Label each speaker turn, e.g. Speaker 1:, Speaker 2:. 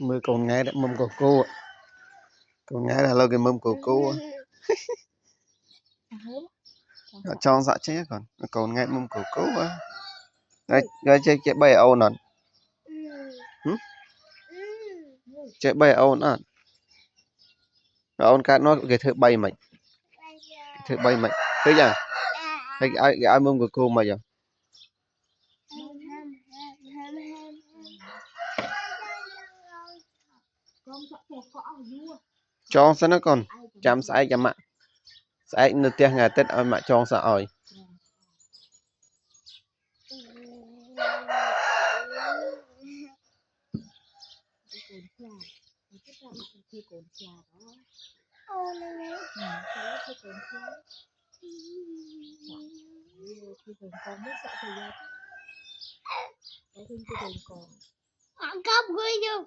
Speaker 1: mưa còn ngay đấy mâm của cô ạ. Còn ngay là lâu cái mâm của cô ạ. Cho dạ chết còn ngay mâm của cô á. Rồi chơi bay ôn nè. Chơi bay ôn á. Ôn cá nó cái thử bay mày. Thử bay mày. Thế nhá. Ai mâm của cô mày giờ. Cho sao nó còn chăm sai cho mạ sai nửa tiếng ngày tết ơi mạ cho sao ơi
Speaker 2: Cắp gue vô.